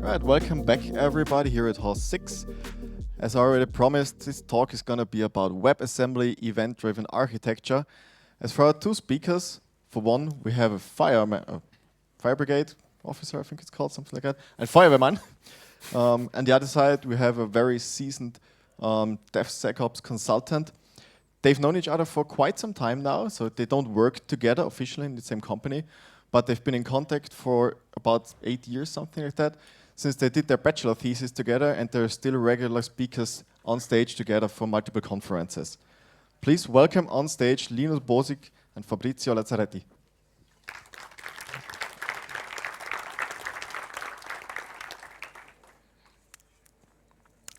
Right, welcome back everybody here at Hall 6. As I already promised, this talk is going to be about WebAssembly event-driven architecture. As for our two speakers, for one, we have a fire brigade officer, I think it's called, something like that, and fireman. And the other side, we have a very seasoned DevSecOps consultant. They've known each other for quite some time now, so they don't work together officially in the same company, but they've been in contact for about 8 years, something like that, since they did their bachelor thesis together, and they're still regular speakers on stage together for multiple conferences. Please welcome on stage Linus, Basig, and Fabrizio Lazzaretti.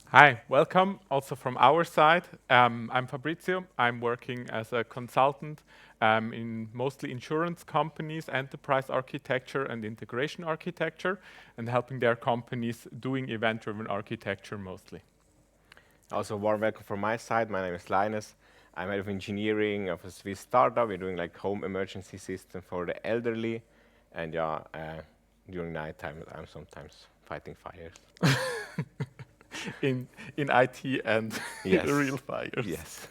Hi, welcome also from our side. I'm Fabrizio. I'm working as a consultant in mostly insurance companies, enterprise architecture and integration architecture, and helping their companies doing event-driven architecture mostly. Also, warm welcome from my side. My name is Linus. I'm head of engineering of a Swiss startup. We're doing like home emergency system for the elderly, and during nighttime, I'm sometimes fighting fires. in IT and Yes. real fires. Yes.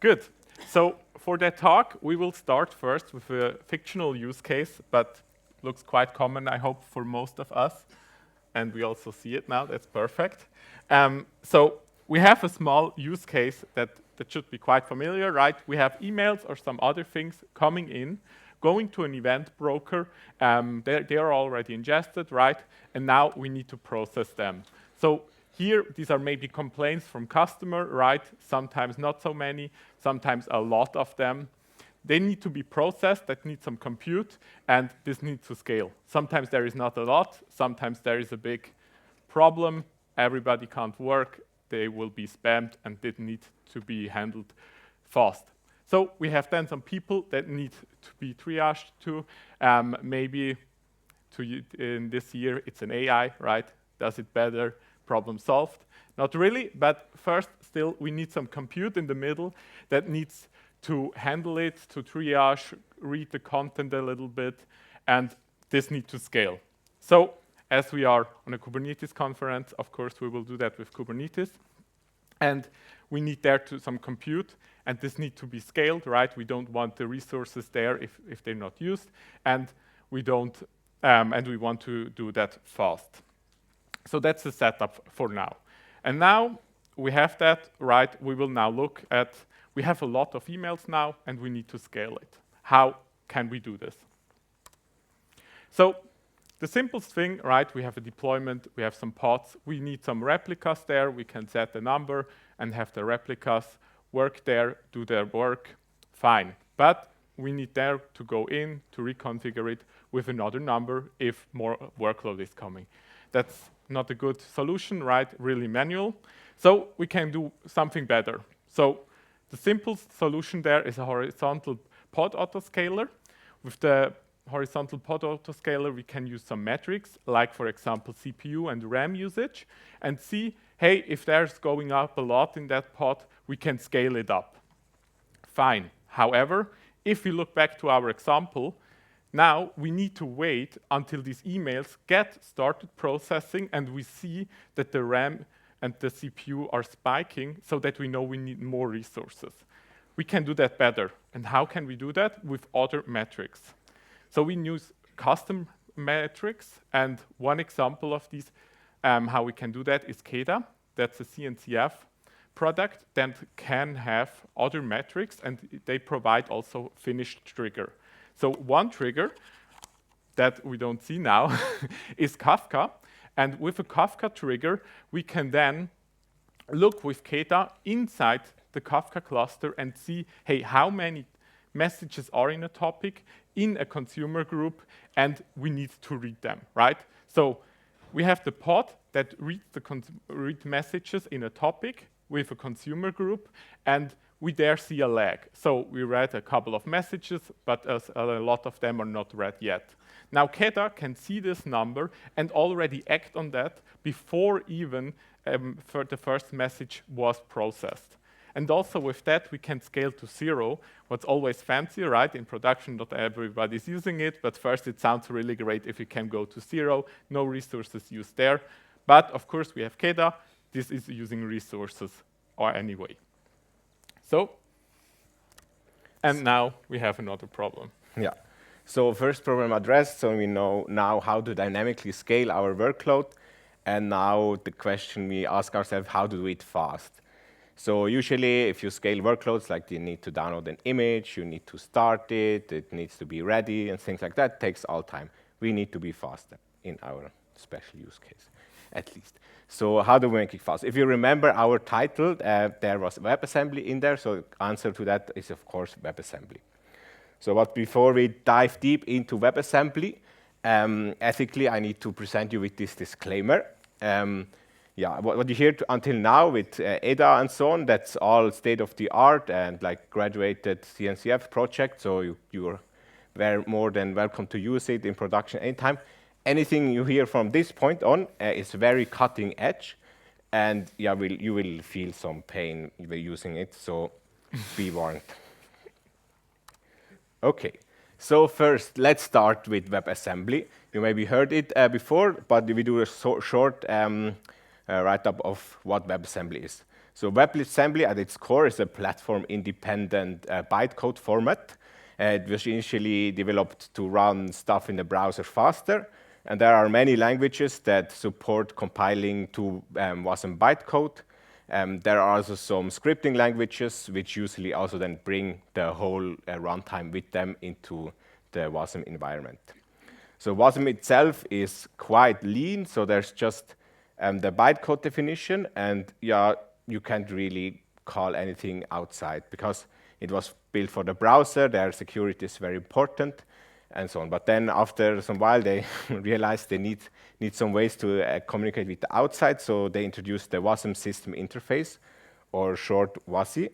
Good. So for that talk, we will start first with a fictional use case, but looks quite common, I hope, for most of us. And we also see it now. That's perfect. So we have a small use case that should be quite familiar, right? We have emails or some other things coming in, going to an event broker. They are already ingested, right? And now we need to process them. So here, these are maybe complaints from customer, right? Sometimes not so many, sometimes a lot of them. They need to be processed, that need some compute, and this needs to scale. Sometimes there is not a lot, sometimes there is a big problem, everybody can't work, they will be spammed, and they need to be handled fast. So we have then some people that need to be triaged to, maybe in this year it's an AI, right? Does it better, problem solved? Not really, but first still we need some compute in the middle that needs to handle it, to triage, read the content a little bit, and this needs to scale. So as we are on a Kubernetes conference, of course we will do that with Kubernetes, and we need there to some compute, and this needs to be scaled, right? We don't want the resources there if they're not used, and we don't, and we want to do that fast. So that's the setup for now. And now we have that, right? We will now look at, we have a lot of emails now, and we need to scale it. How can we do this? So the simplest thing, right? We have a deployment, we have some pods, we need some replicas there, we can set the number and have the replicas work there, do their work, fine. But we need there to go in, to reconfigure it with another number if more workload is coming. That's not a good solution, right? Really manual. So we can do something better. So the simplest solution there is a horizontal pod autoscaler. With the horizontal pod autoscaler, we can use some metrics, like for example, CPU and RAM usage, and see, hey, if there's going up a lot in that pod, we can scale it up. Fine. However, if we look back to our example, now we need to wait until these emails get started processing and we see that the RAM and the CPU are spiking so that we know we need more resources. We can do that better. And how can we do that? With other metrics. So we use custom metrics, and one example of these, how we can do that is KEDA. That's a CNCF product that can have other metrics, and they provide also finished trigger. So one trigger that we don't see now is Kafka. And with a Kafka trigger, we can then look with KEDA inside the Kafka cluster and see, hey, how many messages are in a topic, in a consumer group, and we need to read them, right? So we have the pod that reads read messages in a topic with a consumer group, and we there see a lag. So we read a couple of messages, but a lot of them are not read yet. Now KEDA can see this number and already act on that before even the first message was processed. And also with that, we can scale to 0. What's always fancy, right? In production, not everybody's using it, but first it sounds really great if you can go to 0, no resources used there. But of course, we have KEDA. This is using resources or anyway. So, and now we have another problem. Yeah. So first problem addressed, so we know now how to dynamically scale our workload. And now the question we ask ourselves, how to do it fast? So usually if you scale workloads, like you need to download an image, you need to start it, it needs to be ready and things like that, it takes all time. We need to be faster in our special use case, at least. So how do we make it fast? If you remember our title, there was WebAssembly in there, so the answer to that is of course WebAssembly. So but before we dive deep into WebAssembly, ethically I need to present you with this disclaimer. Yeah, what you hear until now with EDA and so on, that's all state-of-the-art and like graduated CNCF project, so you are very more than welcome to use it in production anytime. Anything you hear from this point on is very cutting edge, and yeah, you will feel some pain when using it, so be warned. Okay, so first, let's start with WebAssembly. You maybe heard it before, but we do a short write-up of what WebAssembly is. So WebAssembly at its core is a platform-independent bytecode format. It was initially developed to run stuff in the browser faster, and there are many languages that support compiling to WASM bytecode. There are also some scripting languages which usually also then bring the whole runtime with them into the WASM environment. So WASM itself is quite lean, so there's just the bytecode definition, and yeah, you can't really call anything outside because it was built for the browser, their security is very important, and so on. But then after some while, they realized they need some ways to communicate with the outside, so they introduced the WASM system interface, or short WASI.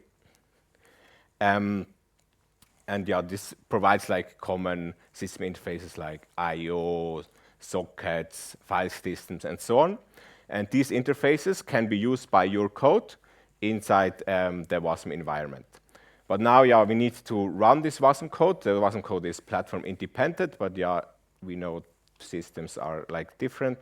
And yeah, this provides like common system interfaces like I/O, sockets, file systems, and so on. And these interfaces can be used by your code inside the WASM environment. But now, yeah, we need to run this WASM code. The WASM code is platform independent, but yeah, we know systems are like different.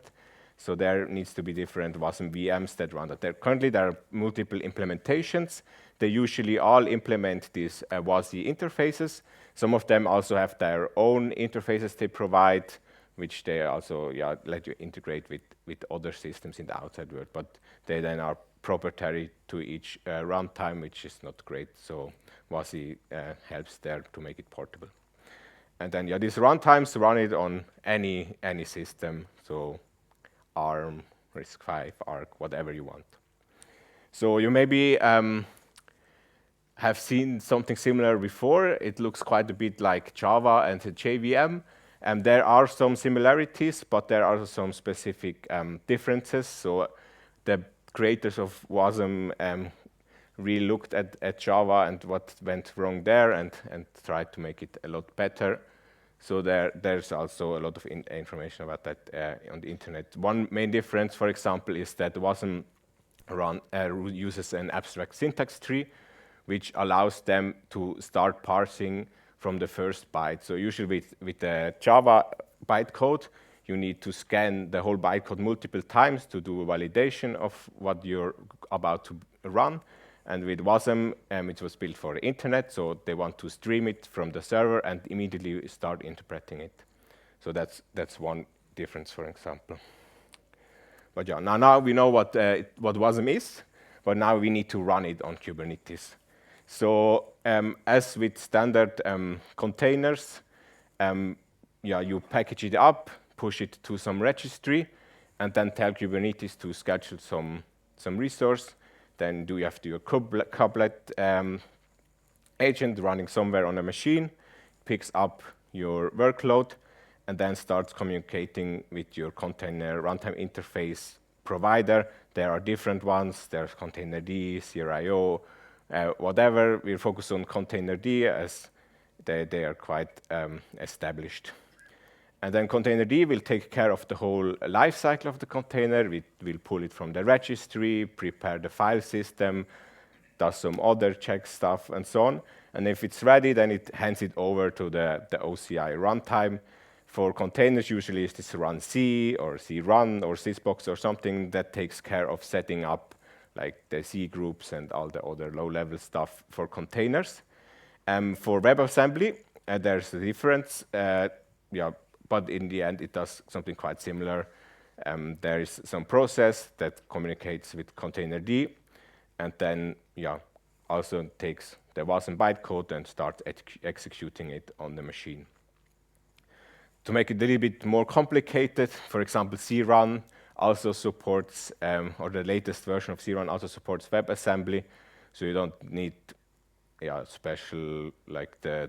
So there needs to be different WASM VMs that run that. Currently, there are multiple implementations. They usually all implement these WASI interfaces. Some of them also have their own interfaces they provide, which they also let you integrate with other systems in the outside world. But they then are proprietary to each runtime, which is not great. So WASI helps there to make it portable. And then yeah, these runtimes run it on any system, so ARM, RISC-V, ARC, whatever you want. So you maybe have seen something similar before. It looks quite a bit like Java and the JVM. And there are some similarities, but there are also some specific differences. So the creators of WASM really looked at Java and what went wrong there and tried to make it a lot better. So there's also a lot of information about that on the internet. One main difference, for example, is that WASM uses an abstract syntax tree, which allows them to start parsing from the first byte. So usually with the Java bytecode, you need to scan the whole bytecode multiple times to do a validation of what you're about to run. And with WASM, it was built for the internet, so they want to stream it from the server and immediately start interpreting it. So that's one difference, for example. But yeah, now we know what WASM is, but now we need to run it on Kubernetes. So as with standard containers, you package it up, push it to some registry, and then tell Kubernetes to schedule some resource. Then you have to do a kubelet agent running somewhere on a machine, picks up your workload, and then starts communicating with your container runtime interface provider. There are different ones. There's containerd, CRIO, whatever. We focus on containerd as they are quite established. And then containerd will take care of the whole life cycle of the container. We will pull it from the registry, prepare the file system, does some other check stuff and so on. And if it's ready, then it hands it over to the OCI runtime. For containers, usually it's this run C or C run or sysbox or something that takes care of setting up like the C groups and all the other low-level stuff for containers. For WebAssembly, there's a difference, but in the end, it does something quite similar. There is some process that communicates with container D, and then also takes the WASM bytecode and starts executing it on the machine. To make it a little bit more complicated, for example, crun also supports, or the latest version of crun also supports WebAssembly, so you don't need special like the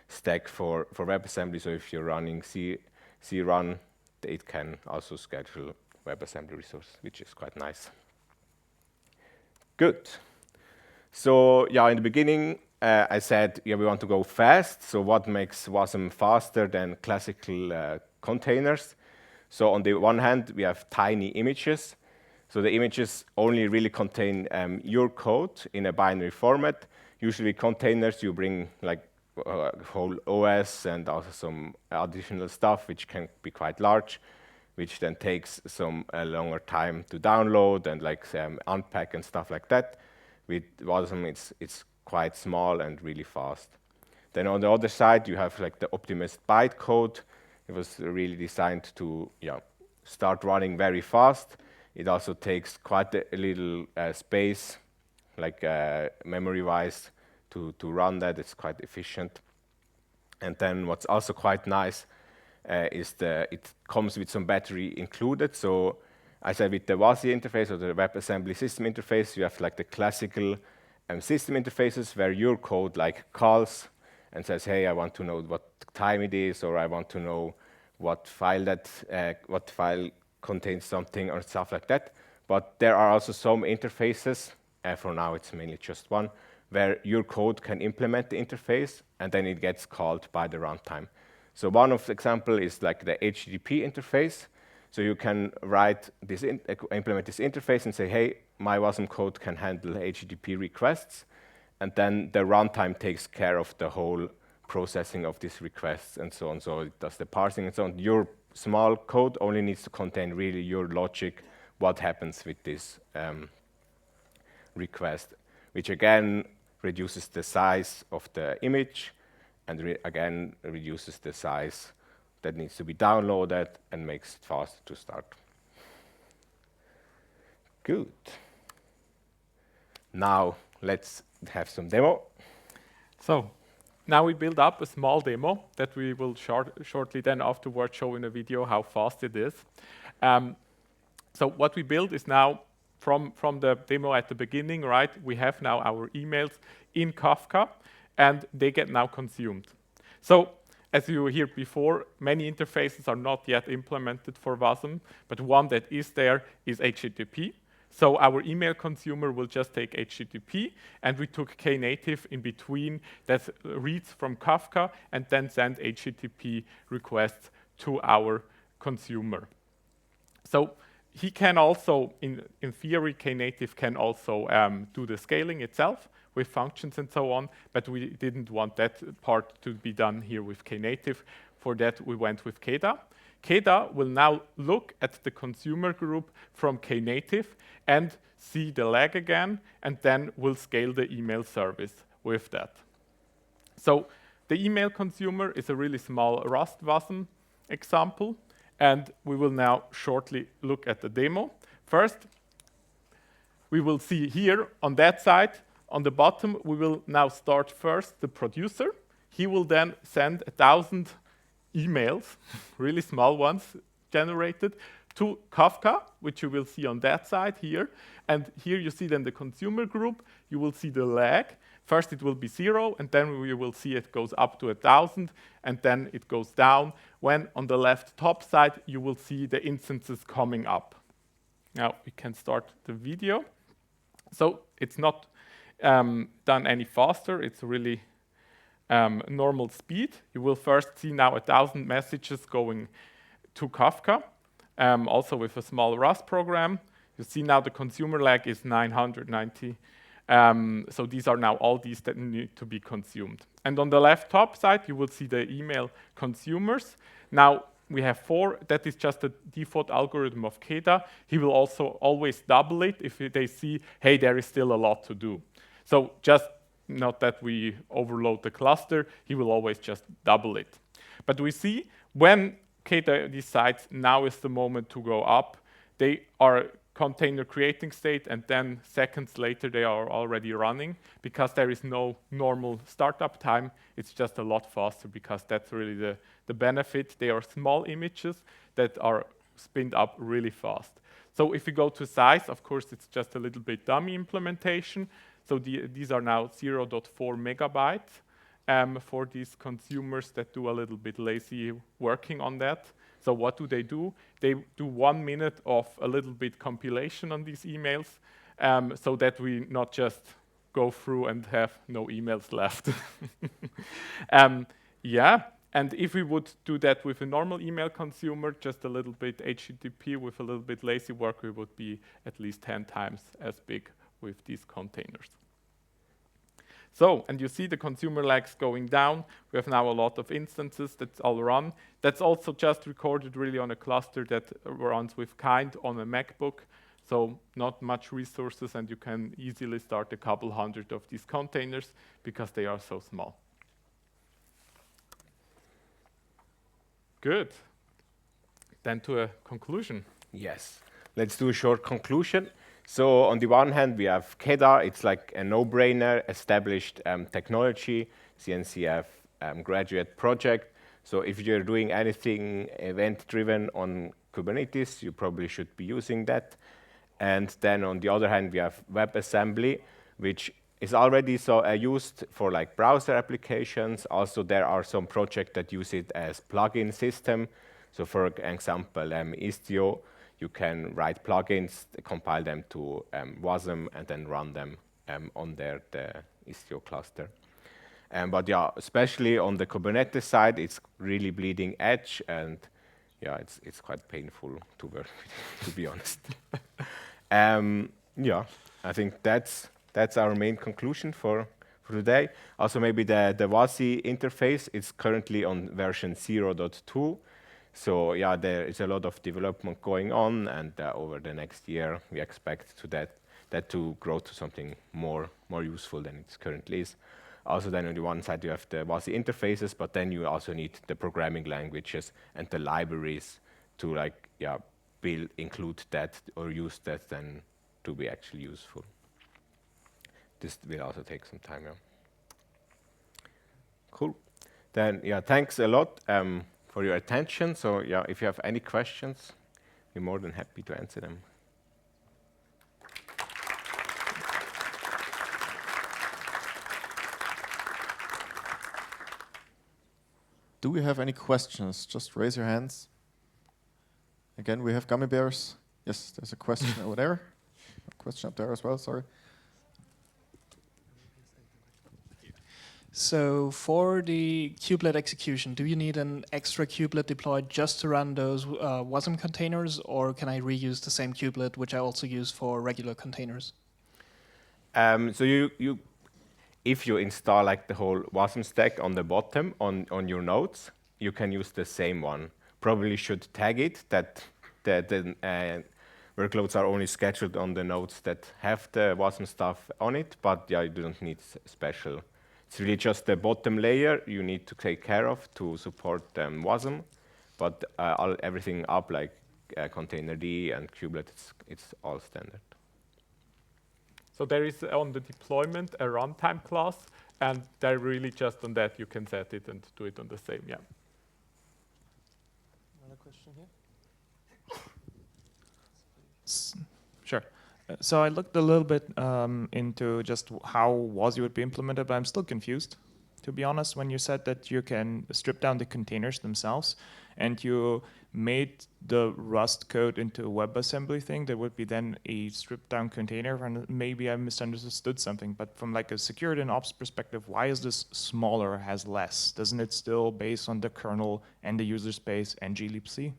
stack for WebAssembly. So if you're running crun, it can also schedule WebAssembly resource, which is quite nice. Good. So in the beginning, I said we want to go fast. So what makes WASM faster than classical containers? So on the one hand, we have tiny images. So the images only really contain your code in a binary format. Usually containers, you bring like a whole OS and also some additional stuff, which can be quite large, which then takes some longer time to download and like unpack and stuff like that. With WASM, it's quite small and really fast. Then on the other side, you have like the optimized bytecode. It was really designed to start running very fast. It also takes quite a little space, like memory-wise, to run that. It's quite efficient. And then what's also quite nice is it comes with some battery included. So I said with the WASI interface or the WebAssembly system interface, you have like the classical system interfaces where your code like calls and says, hey, I want to know what time it is, or I want to know what file contains something or stuff like that. But there are also some interfaces, for now it's mainly just one, where your code can implement the interface and then it gets called by the runtime. So one of the example is like the HTTP interface. So you can write this, implement this interface and say, hey, my WASM code can handle HTTP requests. And then the runtime takes care of the whole processing of these requests and so on. So it does the parsing and so on. Your small code only needs to contain really your logic, what happens with this request, which again reduces the size of the image and again reduces the size that needs to be downloaded and makes it faster to start. Good. Now let's have some demo. So now we build up a small demo that we will shortly then afterwards show in a video how fast it is. So what we build is now from the demo at the beginning, right? We have now our emails in Kafka and they get now consumed. So as you heard before, many interfaces are not yet implemented for WASM, but one that is there is HTTP. So our email consumer will just take HTTP, and we took Knative in between that reads from Kafka and then send HTTP requests to our consumer. So he can also, in theory, Knative can also do the scaling itself with functions and so on, but we didn't want that part to be done here with Knative. For that, we went with KEDA. KEDA will now look at the consumer group from Knative and see the lag again, and then we'll scale the email service with that. So the email consumer is a really small Rust WASM example, and we will now shortly look at the demo. First, we will see here on that side, on the bottom, we will now start first the producer. He will then send 1,000 emails, really small ones, generated to Kafka, which you will see on that side here. And here you see then the consumer group. You will see the lag. First it will be 0, and then we will see it goes up to 1,000, and then it goes down. When on the left top side, you will see the instances coming up. Now we can start the video. So it's not done any faster. It's really normal speed. You will first see now 1,000 messages going to Kafka, also with a small Rust program. You see now the consumer lag is 990 So these are now all these that need to be consumed. And on the left top side, you will see the email consumers. Now, we have 4. That is just the default algorithm of KEDA. He will also always double it if they see, hey, there is still a lot to do. So just not that we overload the cluster, he will always just double it. But we see when KEDA decides now is the moment to go up, they are container creating state, and then seconds later they are already running, because there is no normal startup time. It's just a lot faster, because that's really the benefit. They are small images that are spinned up really fast. So if we go to size, of course, it's just a little bit dummy implementation. So these are now 0.4 megabytes for these consumers that do a little bit lazy working on that. So what do? They do 1 minute of a little bit compilation on these emails, so that we not just go through and have no emails left. Yeah, and if we would do that with a normal email consumer, just a little bit HTTP with a little bit lazy work, we would be at least 10 times as big with these containers. So, and you see the consumer lags going down. We have now a lot of instances that's all run. That's also just recorded really on a cluster that runs with Kind on a MacBook. So not much resources, and you can easily start a couple hundred of these containers because they are so small. Good. Then to a conclusion. Yes. Let's do a short conclusion. So on the one hand, we have KEDA. It's like a no-brainer, established technology, CNCF graduate project. So if you're doing anything event-driven on Kubernetes, you probably should be using that. And then on the other hand, we have WebAssembly, which is already used for like browser applications. Also, there are some projects that use it as plugin system. So for example, Istio, you can write plugins, compile them to WASM, and then run them on the Istio cluster. But yeah, especially on the Kubernetes side, it's really bleeding edge, and yeah, it's quite painful to work with, to be honest. Yeah, I think that's our main conclusion for today. Also, maybe the WASI interface is currently on version 0.2. So yeah, there is a lot of development going on, and over the next year, we expect that to grow to something more useful than it currently is. Also, then on the one side, you have the WASI interfaces, but then you also need the programming languages and the libraries to include that or use that then to be actually useful. This will also take some time. Yeah. Cool. Then yeah, thanks a lot for your attention. So yeah, if you have any questions, we're more than happy to answer them. Do we have any questions? Just raise your hands. Again, we have gummy bears. Yes, there's a question over there. A question up there as well, sorry. So for the kubelet execution, do you need an extra kubelet deployed just to run those WASM containers, or can I reuse the same kubelet, which I also use for regular containers? So if you install like the whole WASM stack on the bottom on your nodes, you can use the same one. Probably should tag it that the workloads are only scheduled on the nodes that have the WASM stuff on it, but yeah, you don't need special. It's really just the bottom layer you need to take care of to support WASM, but everything up like containerd and kubelet, it's all standard. So there is on the deployment a runtime class, and they're really just on that you can set it and do it on the same, yeah. Another question here? Sure. So I looked a little bit into just how WASI would be implemented, but I'm still confused, to be honest, when you said that you can strip down the containers themselves, and you made the Rust code into a WebAssembly thing that would be then a stripped down container, and maybe I misunderstood something, but from like a security and ops perspective, why is this smaller, has less? Doesn't it still base on the kernel and the user space and glibc?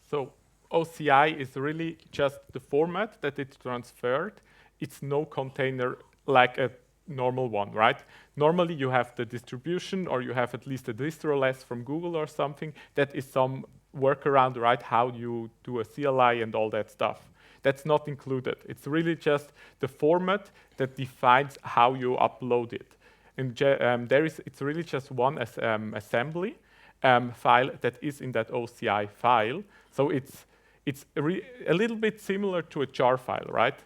So OCI is really just the format that it's transferred. It's no container like a normal one, right? Normally you have the distribution, or you have at least a distro-less from Google or something. That is some workaround, right? How you do a CLI and all that stuff. That's not included. It's really just the format that defines how you upload it. And it's really just one assembly file that is in that OCI file. So it's a little bit similar to a jar file, right?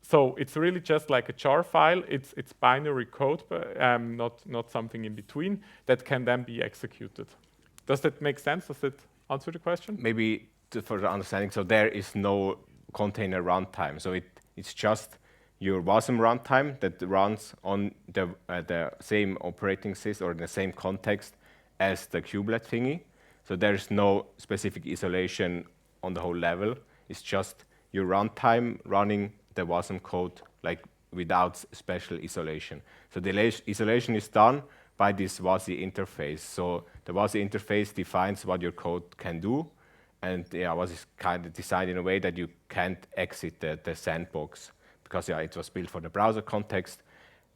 So it's really just like a jar file. It's binary code, but not something in between that can then be executed. Does that make sense? Does that answer the question? Maybe for the understanding, so there is no container runtime. So it's just your WASM runtime that runs on the same operating system or the same context as the kubelet thingy. So there's no specific isolation on the whole level. It's just your runtime running the WASM code like without special isolation. So the isolation is done by this WASI interface. So the WASI interface defines what your code can do, and WASI is kind of designed in a way that you can't exit the sandbox, because it was built for the browser context.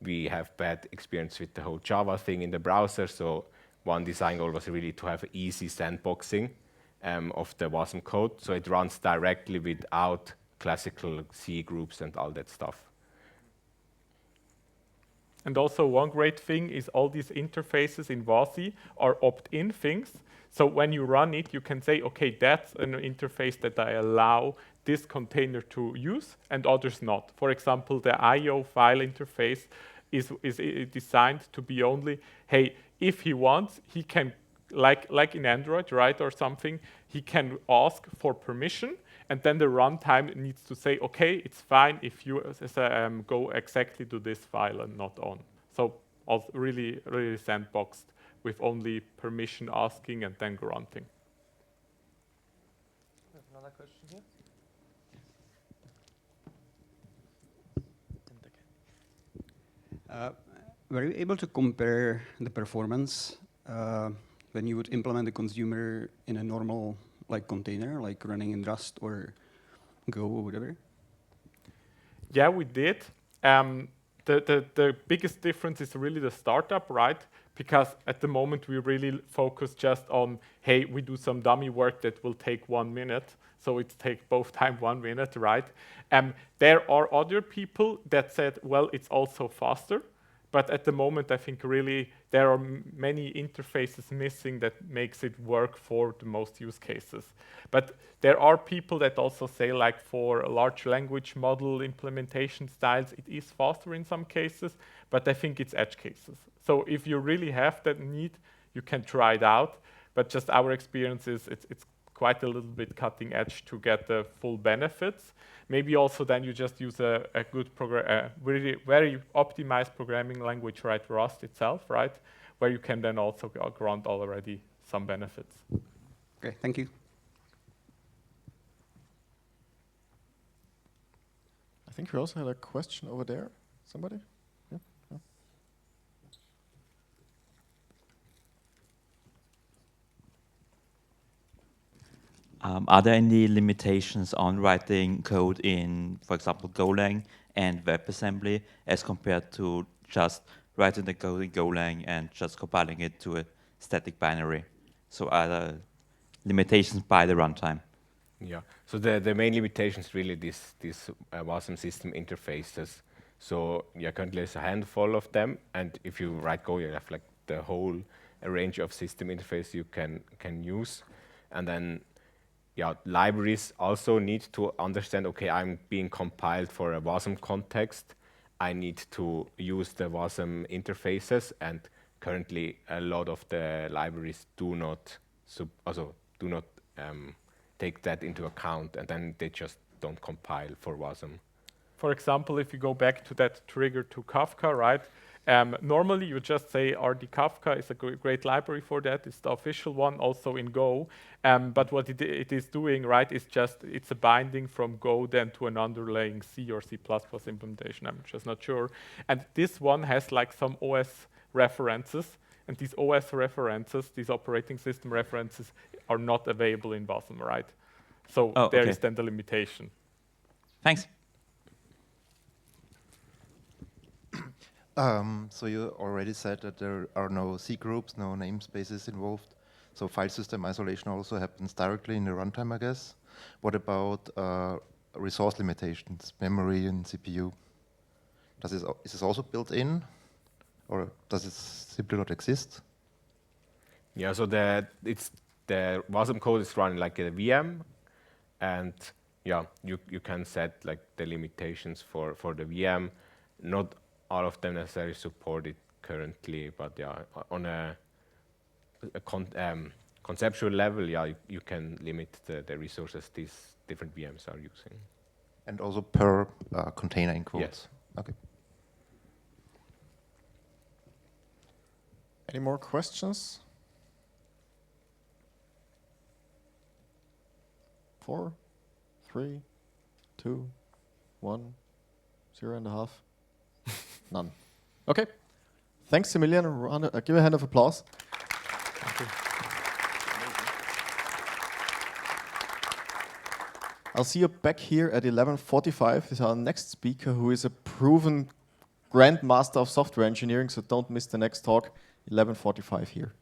We have bad experience with the whole Java thing in the browser, so one design goal was really to have easy sandboxing of the WASM code, so it runs directly without classical C groups and all that stuff. And also one great thing is all these interfaces in WASI are opt-in things. So when you run it, you can say, okay, that's an interface that I allow this container to use and others not. For example, the IO file interface is designed to be only, hey, if he wants, he can, like in Android, right, or something, he can ask for permission, and then the runtime needs to say, okay, it's fine if you go exactly to this file and not on. So also really sandboxed with only permission asking and then granting. We have another question here. Were you able to compare the performance when you would implement a consumer in a normal container, like running in Rust or Go or whatever? Yeah, we did. The biggest difference is really the startup, right? Because at the moment we really focus just on, hey, we do some dummy work that will take 1 minute. So it takes both time 1 minute, right? There are other people that said, well, it's also faster. But at the moment, I think really there are many interfaces missing that makes it work for the most use cases. But there are people that also say, like for large language model implementation styles, it is faster in some cases, but I think it's edge cases. So if you really have that need, you can try it out. But just our experience is it's quite a little bit cutting edge to get the full benefits. Maybe also then you just use a good really very optimized programming language, right, Rust itself, right, where you can then also grant already some benefits. Okay, thank you. I think we also had a question over there. Somebody? Yeah. Yeah. Are there any limitations on writing code in, for example, Golang and WebAssembly as compared to just writing the code in Golang and just compiling it to a static binary? So are there limitations by the runtime? Yeah, so the main limitation is really this WASM system interfaces. So yeah, currently there's a handful of them, and if you write Go, you have like the whole range of system interface you can use. And then yeah, libraries also need to understand, okay, I'm being compiled for a WASM context. I need to use the WASM interfaces, and currently a lot of the libraries do not take that into account, and then they just don't compile for WASM. For example, if you go back to that trigger to Kafka, right? Normally you just say RD Kafka is a great library for that. It's the official one, also in Go. But what it is doing, right, is just it's a binding from Go then to an underlying C or C++ implementation. I'm just not sure. And this one has like some OS references. And these OS references, these operating system references, are not available in WASM, right? So there is then the limitation. Thanks. So you already said that there are no C groups, no namespaces involved. So file system isolation also happens directly in the runtime, I guess. What about resource limitations, memory and CPU? Is this also built in, or does it simply not exist? Yeah, so the WASM code is running like a VM, and yeah, you can set like the limitations for the VM. Not all of them necessarily supported currently, but yeah, on a conceptual level, yeah, you can limit the resources these different VMs are using. And also per container in quotes? Yes. Okay. Any more questions? 4, 3, 2, 1, 0.5. None. Okay. Thanks a million. Give a hand of applause. I'll see you back here at 11:45 with our next speaker, who is a proven grandmaster of software engineering, so don't miss the next talk, 11:45 here.